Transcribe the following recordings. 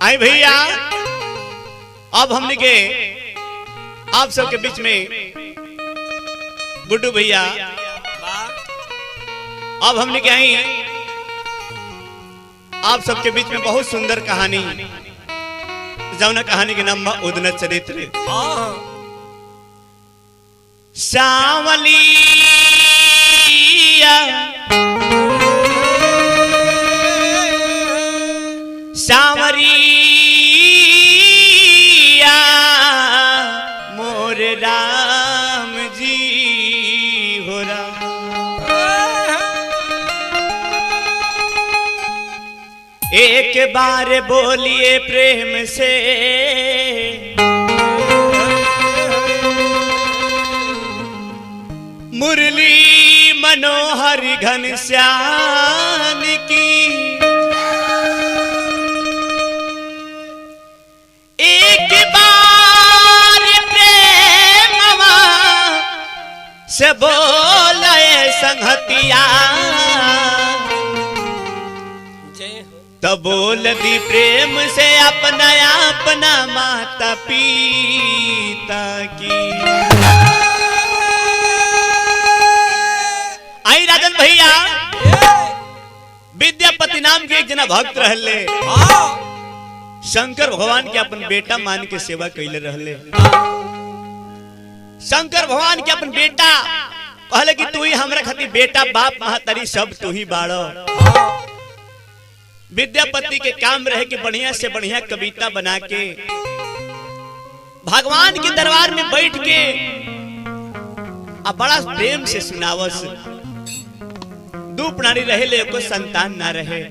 आई भैया अब हमने के आप सबके बीच में गुड्डू भैया अब हमने के आई आप सबके बीच में बहुत सुंदर कहानी जौना कहानी के नाम उदना चरित्र सांवलिया सांवरिया मोर राम जी हो राम। एक बार बोलिए प्रेम से मुरली मनोहर घनश्याम की एक बार प्रेमवा से बोले संगतिया तो बोल दी प्रेम से अपना अपना माता पिता की। आई राजन भैया विद्यापति नाम के एक जना भक्त रहले शंकर भगवान के अपन बेटा मान के सेवा कैले रहले। शंकर भगवान के अपन बेटा कहले कि तू ही हमरा खातिर बेटा बाप महतारी सब तू ही बाड़ो। विद्यापति के काम रहे कि बढ़िया से बढ़िया कविता बना के भगवान के दरबार में बैठ के अब बड़ा प्रेम से सुनावस। दो प्राणी रहे ले को संतान ना रहे।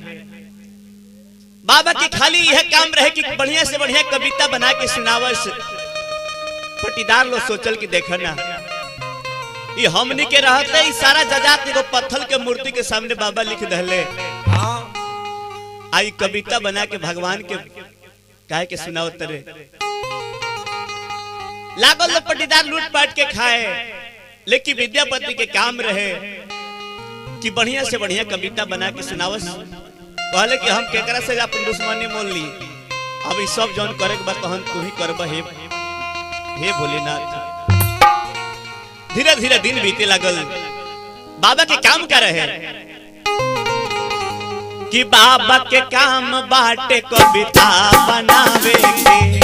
बाबा की खाली यह काम रहे कि बढ़िया से बढ़िया कविता बना के सुनावस। पटीदार लोग सोचल कि देखना ये हमनी के रहते ही सारा जजात को पत्थर के मूर्ति के सामने बाबा लिख दहले आई कविता बना के भगवान के काहे के सुनावत रे। लागल लोग पटीदार लूट पाट के खाए लेकिन विद्यापति के काम रहे कि बढ़िया से बढ़िया कविता बना के सुनावस। कहले कि हम केकरा से अपन दुश्मनी मोल ली अब ई सब जौन करे के बात तहन तू ही करब हे भोलेनाथ। धीरे धीरे दिन बीते लागल। बाबा के काम क्या रहे कि बाबा के काम बाटे कविता बनावे के।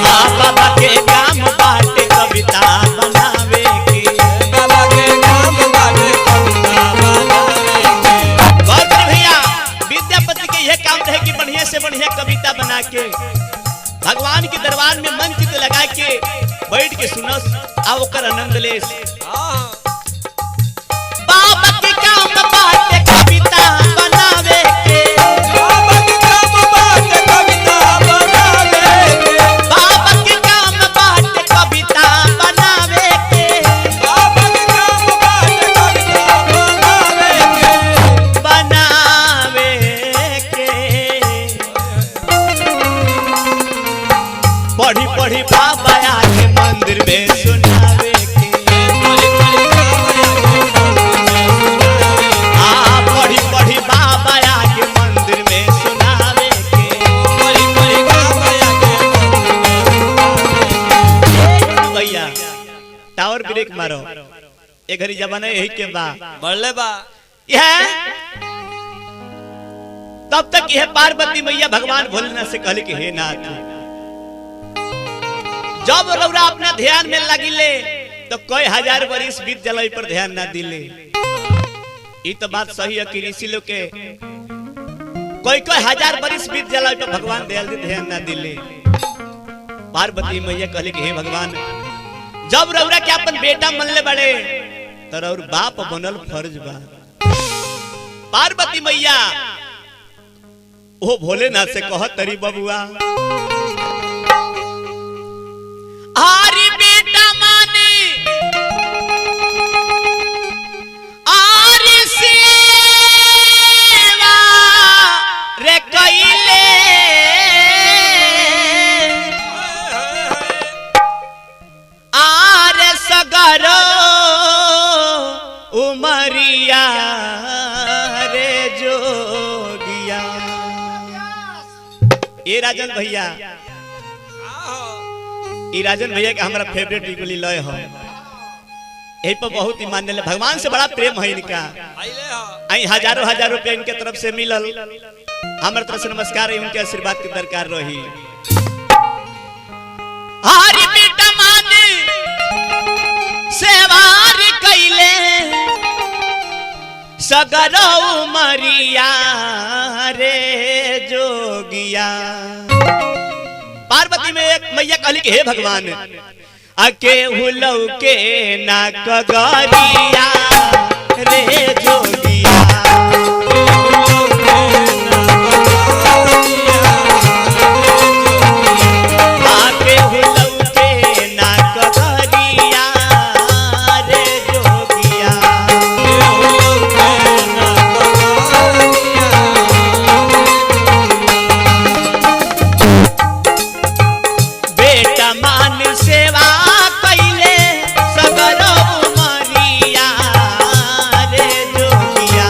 बाबा के काम बाटे कविता बनावे के। भैया विद्यापति के यह काम रहे कि बढ़िया से बढ़िया कविता बना के भगवान के दरबार में मंच लगा के बैठ के सुनस आ ओकर आनंद लेस। बाबा के काम बाटे कविता बनावे के। बाबा के काम बाटे कविता बनावे के। बाबा के काम बाटे कविता बनावे के। बाबा के काम बाटे कविता बनावे के। पढ़ी पढ़ी बाबा आके मंदिर में सुनावे के। पढ़ी पढ़ी बाबा आके मंदिर में सुनावे के। भैया टावर ब्रेक मारो ए घड़ी जमाना यही के बा बढ़ले बा यह तब तक यह पार्वती मैया भगवान भोलेनाथ से कहले कि हे नाथ जब रौरा अपना ध्यान में लगिले तो कई हजार वर्ष बीत जलाई पर ध्यान ना दिले। ये तो बात सही है कि ऋषि लोग के कोई कोई हजार वर्ष बीत जलाई पर भगवान दयाल ध्यान ना दिले। पार्वती मैया कहले कि हे भगवान जब रौरा के अपन बेटा मनले बड़े तो रौर बाप बनल फर्ज बा। पार्वती मैया ओ भोलेनाथ से कहत तरी बबुआ आरी बेटा माने आरी सेवा रे कइले आरे सगरो उमरिया रे जो राजन भैया, ई राजन भैया के हमारा फेवरेट बिगुली लय हो, यही पर बहुत ही मानने ले, भगवान से बड़ा प्रेम है इनका। आई हजारों हजार रुपया इनके तरफ से मिलल, हमारे तरफ से नमस्कार है, उनके आशीर्वाद की दरकार रही। हरि बेटा मान सेवार कैले सगरो मरिया रे जोगिया। पार्वती में एक मैया कहली कि हे भगवान अके हुलौ के ना कगरिया रे जोगिया। आके हुलौ के ना कगरिया रे जोगिया। बेटा मान सेवा कैले सगरो मरिया रे जोगिया।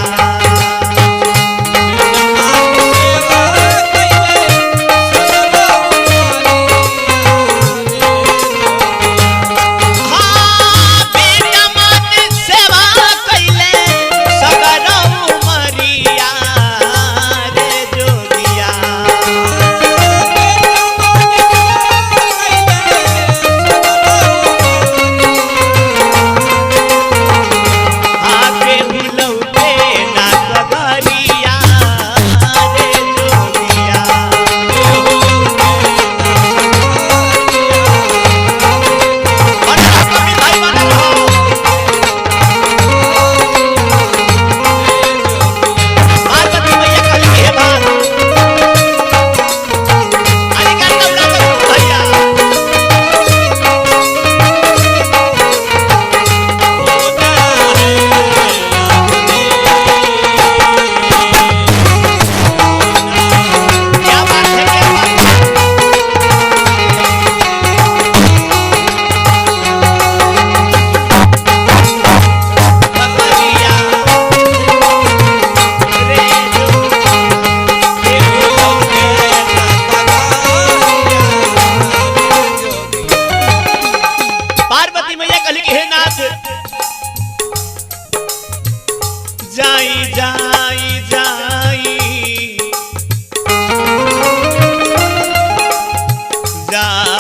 हाँ, बेटा मान सेवा कैले सगरो मरिया रे जोगिया। आके हुलौ के ना कगरिया रे जोगिया। बनल रहो कवि भाई, बनल रहो। पार्वती मैया कहली कि हे बात अरे का दौड़ा तो भैया। क्या बात है, क्या बात है। कगरिया रे पार्वती मैया कहली कि हे नाथ जाई जाई जाई जाई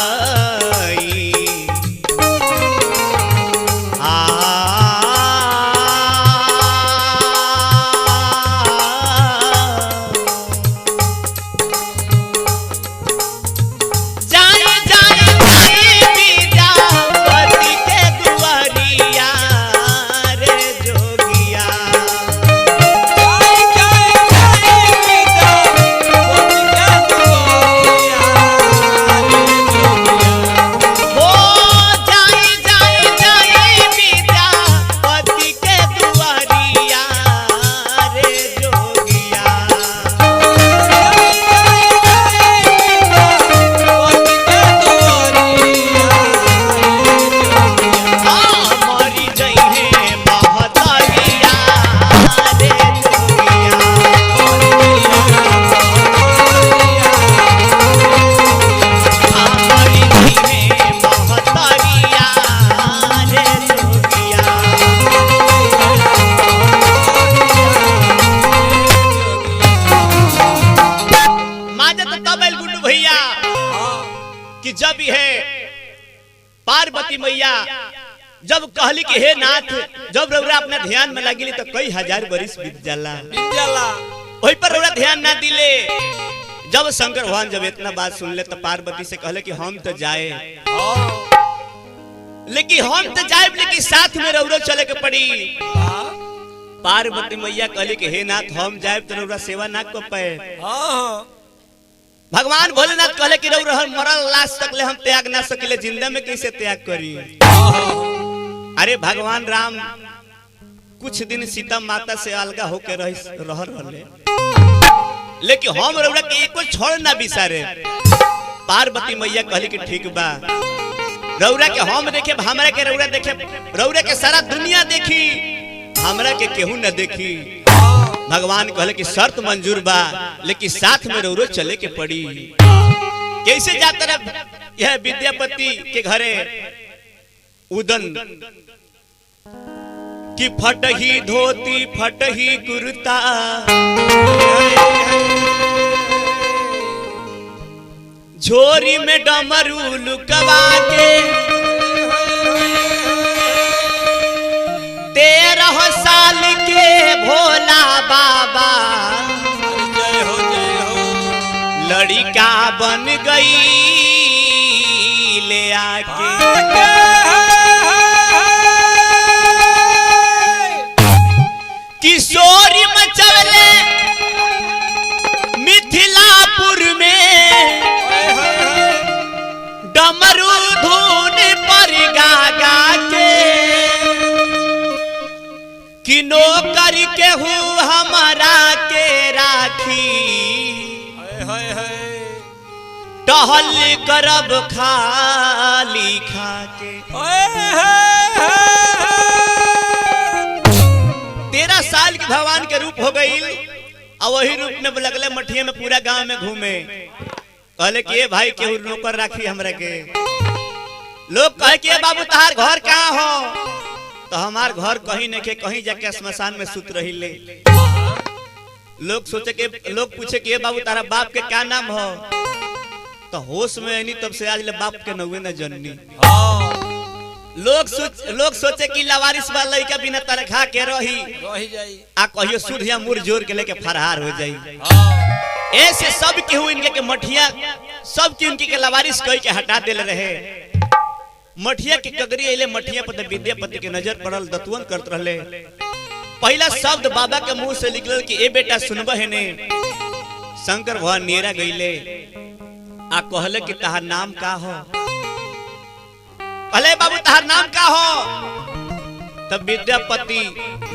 जाई जाई जाई विद्यापति के दुआरिया रे जोगिया। हो जाई जाई जाई विद्यापति के दुआरिया रे जोगिया। मरी जइहे महतरिया रे जोगिया। मरी जइहे महतरिया रे जोगिया। माजत तब आइल गुड्डू भैया कि जब है पार्वती मैया जब कहली कि हे नाथ जब रउरा अपना ध्यान में लगिली तो कई हजार बरिस बीत जाला, वही पर रउरा ध्यान ना दिले। जब शंकर भगवान जब इतना बात सुन ले तो पार्वती से कहले कि हम तो जाए, लेकिन हम तो जाए लेकिन साथ में रउरा चले के पड़ी। पार्वती मैया कहली कि हे नाथ हम जाए तो रउरा सेवा ना कर पाए। भगवान भोलेनाथ कहले कि रउरा मरल लाश तक ले हम त्याग ना सकिले, जिंदा में कैसे त्याग करी। अरे भगवान राम कुछ दिन सीता माता से अलगा होके रह रहे, लेकिन हम रउरा के एको छोड़ ना बिसारे। पार्वती मैया कहली कि ठीक बा, रउरा के हम देखे, हमरा के रउरा देखे, रउरा के सारा दुनिया देखी, हमरा के केहू न देखी। भगवान कहले कि शर्त मंजूर बा, लेकिन साथ में रउरो चले के पड़ी। कैसे जाता रहा यह विद्यापति के घरे उदन कि फटही धोती फटही कुर्ता झोरी में डमरू लुकवा के 13 साल के भोला बाबा लड़का बन गई ले आके किशोरी मचवले मिथिलापुर में डमरू धुन पर गा गा के कि नौकर के हूँ हमारा के राखी टहल करब खाली खाके 13 साल के भगवान के रूप हो गई और वही रूप में लगले मठिया में पूरा गांव में घूमे कहले कि भाई केहू नौकर राखी हमरा के लोग कहे कि बाबू तहार घर कहाँ हो तो हमार घर कहीं नहीं के कहीं जाके श्मशान में सुत रही ले लोग पूछे कि बाबू तारा बाप के क्या नाम हो तो होश में नहीं तब से आज ले बाप के नौवे न जननी लोग सोचे कि लवारिस वाला लड़का बिना तनखा के रही जाई आ कहियो सुध या मुर जोर के लेके फरार हो जाई ऐसे सब के हुए इनके के मठिया सब के उनके के लवारिस कह के हटा देले रहे मठिया के कगरी अइले मठिया पर विद्यापति के नजर पड़ल दतुवन करत रहले पहला शब्द बाबा के मुंह से निकलल कि ए बेटा सुनबे है ने शंकर भगवान नेरा गईले आ कहले कि तहार नाम का हो भले बाबू तहार नाम का हो तब विद्यापति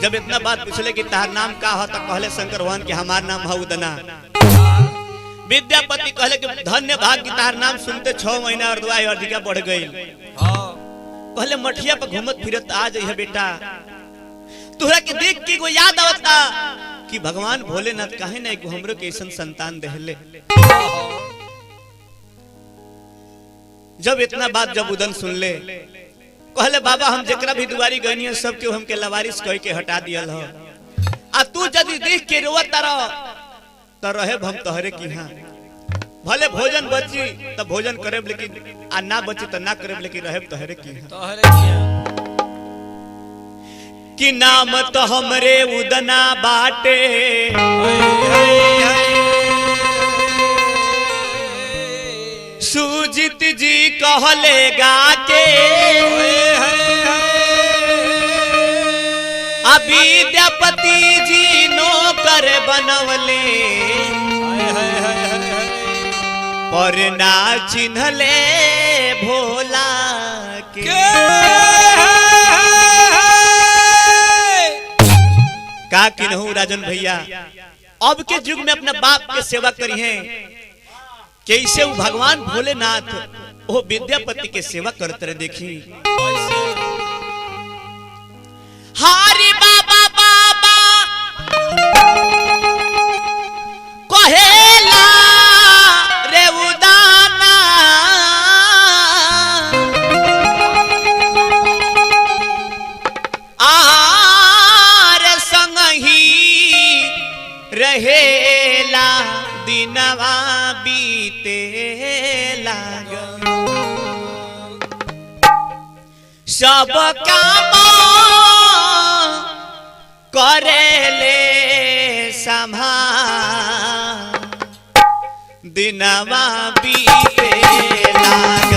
जब इतना बात पूछले कि तहार नाम का हो तब कहले शंकर भगवान कि हमार नाम है उदना विद्यापति कहले कि धन्य भाग की तहार नाम सुनते 6 महीना और दुआ अधिका बढ़ गई कहले मठिया पर घूमत फिरत आ जाइए बेटा तुहरा के देख के को याद आवता कि भगवान भोलेनाथ काहे ना एक हमरो के ऐसन संतान देहले जब इतना बात जब उदन सुन ले कहले बाबा हम जेकरा भी दुआरी गनी है सबके हमके लवारिस कह के हटा दियल हो आ तू यदि देख के रोवत रह त रहे हम तोहरे की हां भले भोजन बची त भोजन करेब लेकिन आ ना बची त ना करेब लेकिन रहे तोहरे की कि नाम तो हमरे उदना बाटे सुजीत जी कहले गा के विद्यापति जी नौकर बनवले पर ना चिन्हले भोला के का किन्हू राजन भैया अब के युग में अपना बाप के सेवा करी है कैसे वो भगवान भोलेनाथ वो विद्यापति के सेवा करते रहे देखी हारी बाबा बाबा कहेला रे उदाना आर संग ही रहेला दिनवा बीते लाग सब काम करेले संभाल दिनवा बीते लाग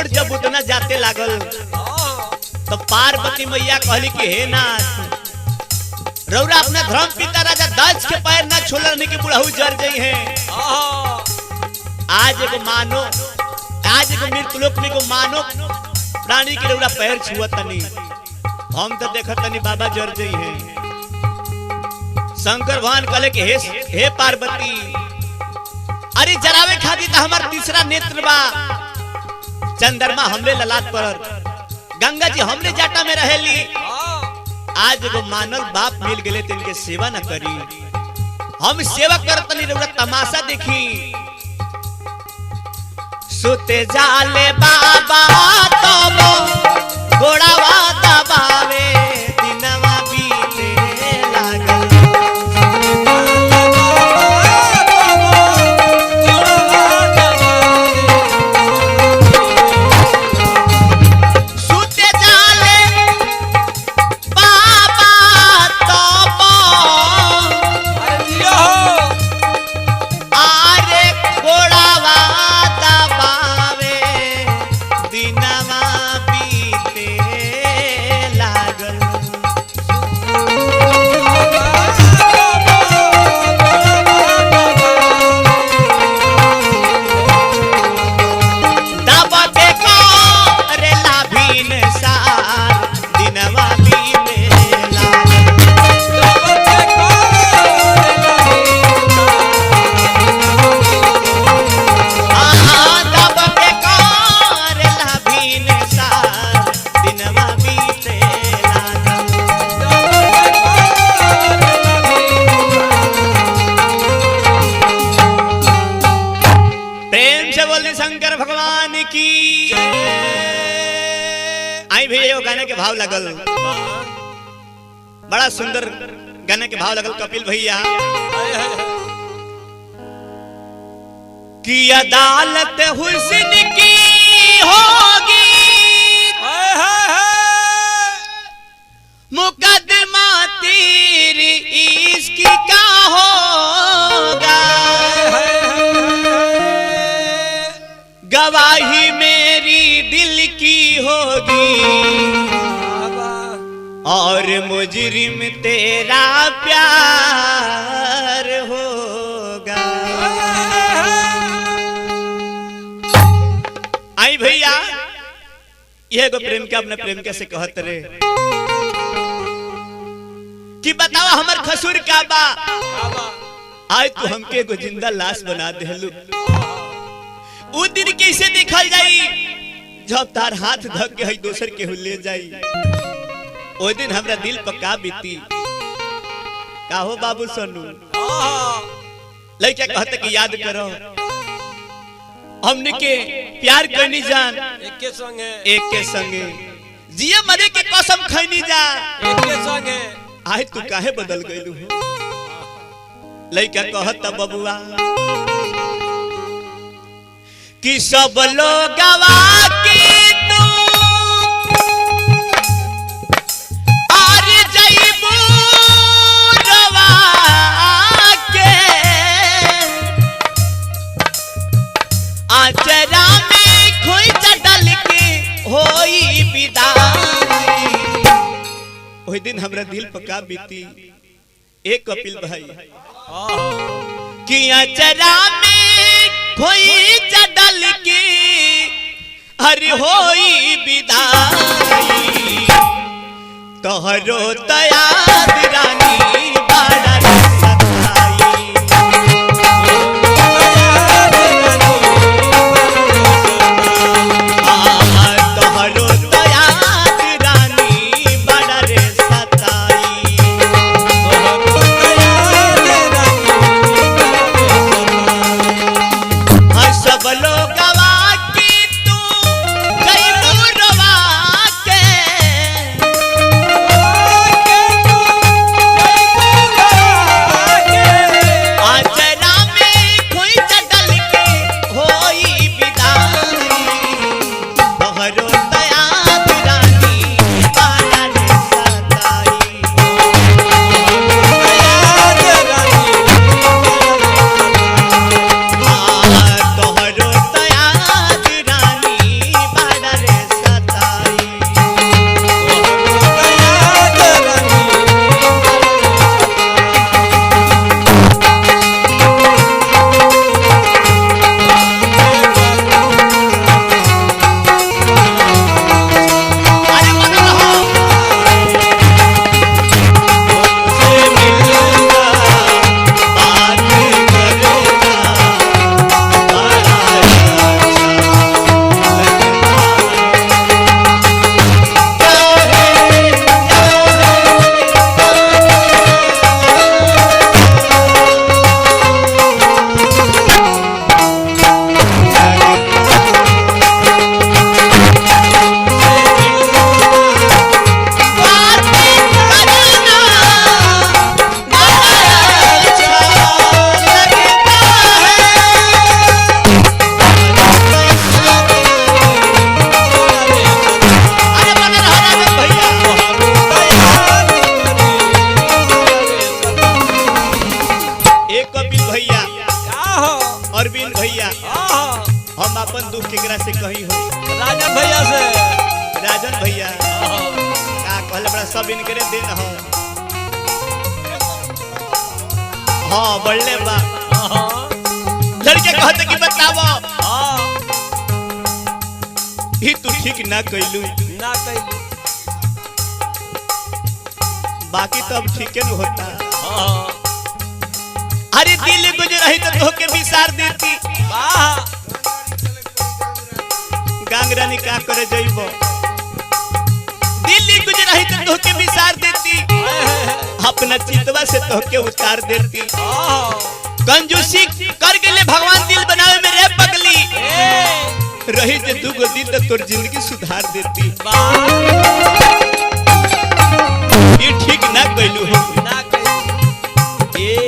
बेजोड़ जब उतना जाते लागल तो पार्वती मैया कहली कि हे नाथ रौरा अपने धर्म पिता राजा दक्ष के पैर ना छोड़ने की बुढ़ाऊ जर गई है। आज एगो मानो आज एगो मृतलोक में को मानो प्राणी के रौरा पैर छुअत तनी हम तो देखत तनी बाबा जर गई है। शंकर भगवान कहले कि हे पार्वती अरे जरावे खाती तो हमार तीसरा नेत्र बा चंद्रमा हमरे ललाट पर गंगा जी हमरे जाटा में रहेली। आज एगो मानव बाप मिल गए तो इनके सेवा न करी हम सेवा करत नहीं रउरा तमाशा देखी। सुते जाले बाबा तबो गोड़ावा दबावे दिनवा बीते लागल। शंकर भगवान की आई भैया गाने के भाव लगल बड़ा सुंदर गाने के भाव लगल कपिल भैया कि अदालत हुस्न की होगी मुकदमा तेरी इश्क का होगा गवाही मेरी दिल की होगी और मुजरिम तेरा प्यार होगा। आई भैया यह गो प्रेम के अपने प्रेम कैसे कहत रे कि बतावा हमार खसूर का बा आज तू हमके एगो जिंदा लाश बना देलू। उस दिन कैसे देखल जाई जब तार हाथ धक के दोसर के ले जाई ओ दिन हमरा दिल पर का बीती का हो बाबू सोनू लइका कहते कि याद करो हमने के प्यार करनी जान एक के संगे जिए मरे के कसम खैनी जा एक के संगे आज तू काहे बदल गइलू हो। लइका कहत बबुआ कि सब लोग गवा के तू और जइबू रवा के आचरा में खोई डल के होई विदाई। ओहि दिन हमरा दिल पर का बीती एक कपिल भाई कि आचरा में खोई डल के हर होई विदाई तोहरो तयाद रानी बड़ा सताई तोहरो तयाद रानी बड़ा रे सताई सब लोग गवा की तू जइबू रवा के राजन भैया का कहले बड़ा सब इनकरे दिन हो। हाँ बढ़ले बा लड़के कहते कि बताओ ही तू ठीक ना कैलू ना कैलू बाकी तो अब ठीक न होता। अरे दिल गुजर रही तो तोके विसार देती गांगरानी का करे जइबो दिल्ली गुजर रही तो तोके विसार देती अपना चितवा से तोके उतार देती। कंजूसी कर गेले भगवान दिल बनावे में रे पगली रही जे दुगो दिल तो तोर जिंदगी सुधार देती। ये ठीक ना कैलू हो ना कैलू ए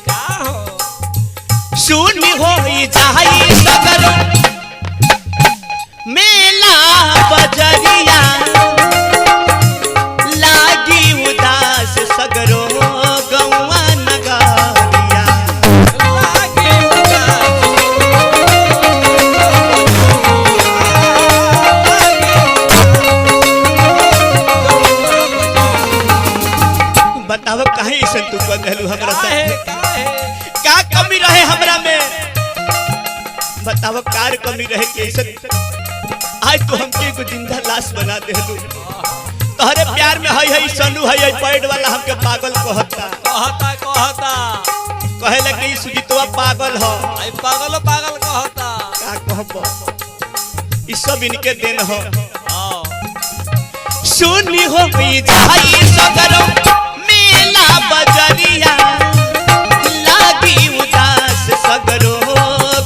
का हो सुनी हो जाई सगर मेला बजरिया लागी उदास सगरो गौवा नगरिया लागे बताओ काहे ऐसा तू कर देलू हमरा काहे साथ काहे का कमी रहे हमरा में बताओ कार कमी रहे के ऐसा आज तो हमके को जिंदा लाश बना देलू। तोहरे प्यार में हई सनू हई पैड वाला हमके पागल कहता कहता कहेला कि सुजीतवा पागल हो आई पागल पागल कहता का कहबो ई सब इनके देन हो। हां सुनी हो जाई सगरो मेला बजरिया लागी उदास सगरो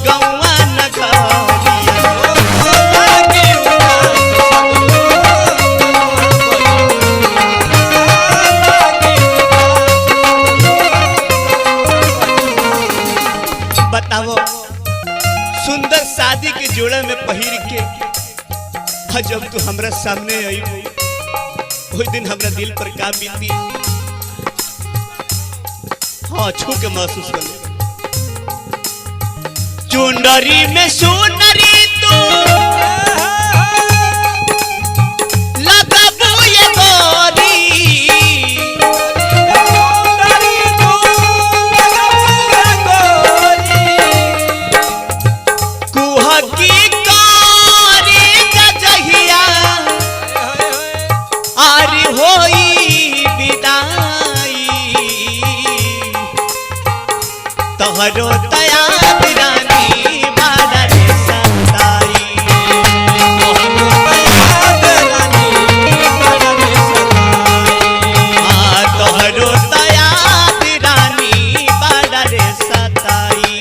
गौवा नगरिया लागे बताओ सुंदर शादी के जोड़ा में पहिर के जब तू हमरा सामने आई उस दिन हमरा दिल पर का बीती हाँ छू के महसूस कर चुंडरी में सुनरी तू लगबू ये गोरी कुहकी कारी गजहिया आरी होई विदाई तोहरो तया रानी बादल सताई तोहरो तया रानी बादल सताई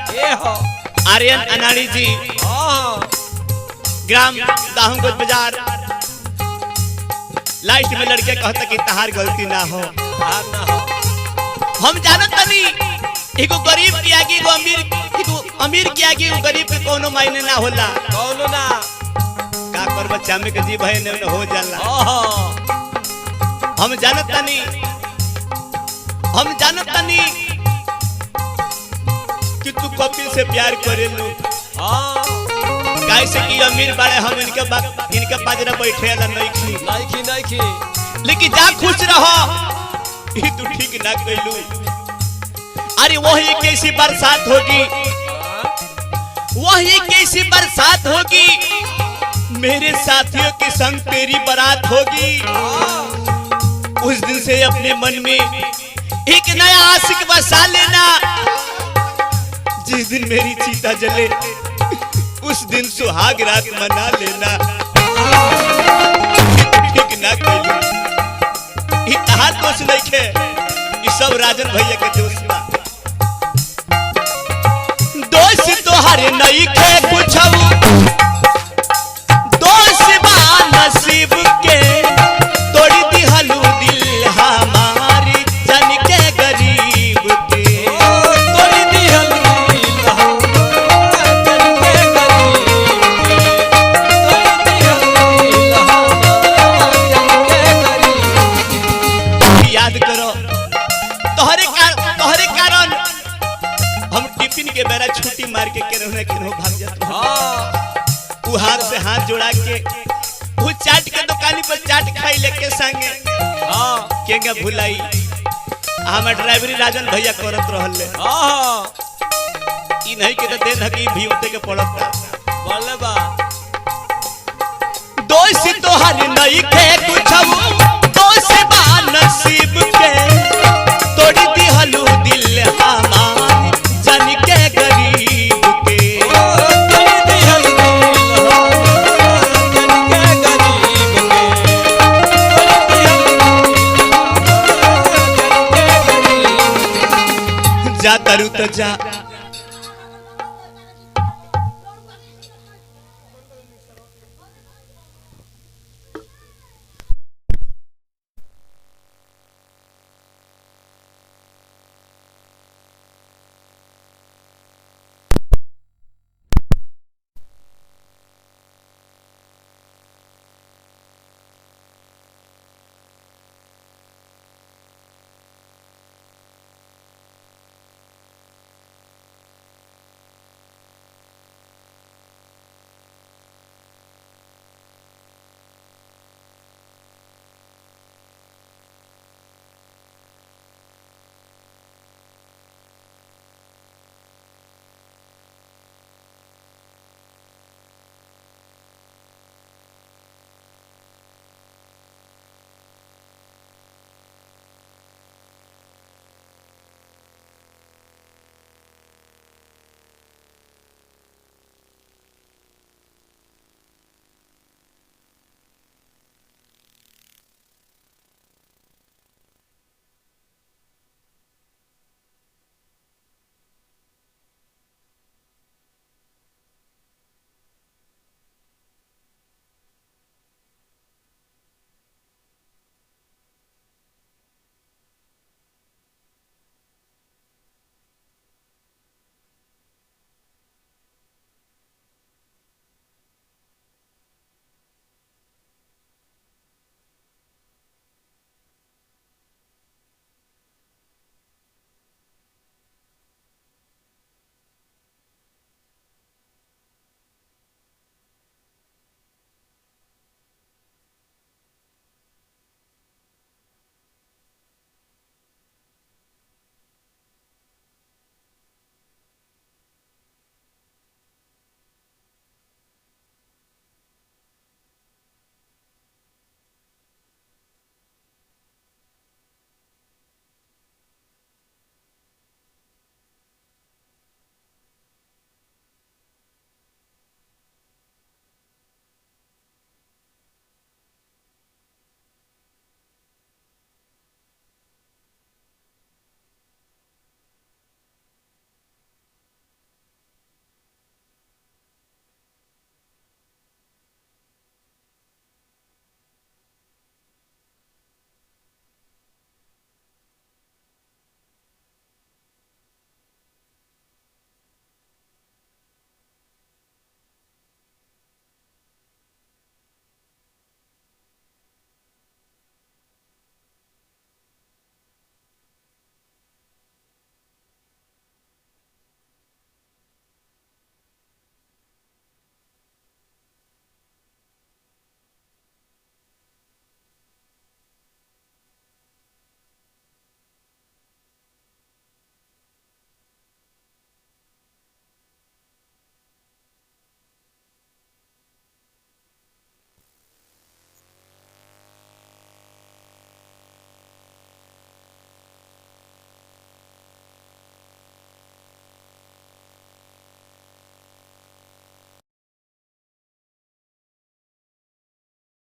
आर्यन अनाड़ी जी ग्राम दाहूगंज बाजार लास्ट में लड़के कहता कि तहार गलती ना हो हम जानत नहीं एगो गरीब के आगे एगो अमीर के आगे एगो गरीब के कोनो मायने ना होला कौनो ना का कर बच्चा में के जी भाई ने हो जाला हम जानत नहीं कि तू कपिल से प्यार करेलू कैसे कि अमीर बड़े हम इनके बाजरा बैठे ला नहीं खी लेकिन जा खुश रहो ये तू ठीक ना कैलू। अरे वही कैसी बरसात होगी मेरे साथियों के संग तेरी बारात होगी। उस दिन से अपने मन में एक नया आशिक बसा लेना। जिस दिन मेरी चीता जले उस दिन सुहाग रात मना लेना। ठीक ना कैलू सब राजन भैया के दोस्त बा दोस्त तोहरे नहीं खे कुछऊ दोस्त बा नसीब के तोड़ी दिहलू दिल हमारी जन के गरीब के तोड़ी दिहलू दिल जन के गरीब के तोड़ी दिहलू दिल जन के गरीब। याद करो तोहरे कारण हम टिफिन के बेरा छुट्टी मार के केनहू केनहू भाग जात हां उ हाथ से हाथ जोड़ा के उ चाट के दुकानी पर चाट खाई लेके संगे हां केंगा भुलाई हम ड्राइवरी राजन भैया करत रहले हां ई नहीं के तो देन हकी भी उते के पड़ता बोले बा दोस्त तोहर नहीं खे कुछऊ दोस्त बा नसीब के तोड़ी दिहलू दिल हमार जन के गरीब के तोड़ी दिहलू दिल जन के गरीब के तोड़ी दिहलू जन के गरीब। जा तरु तो जा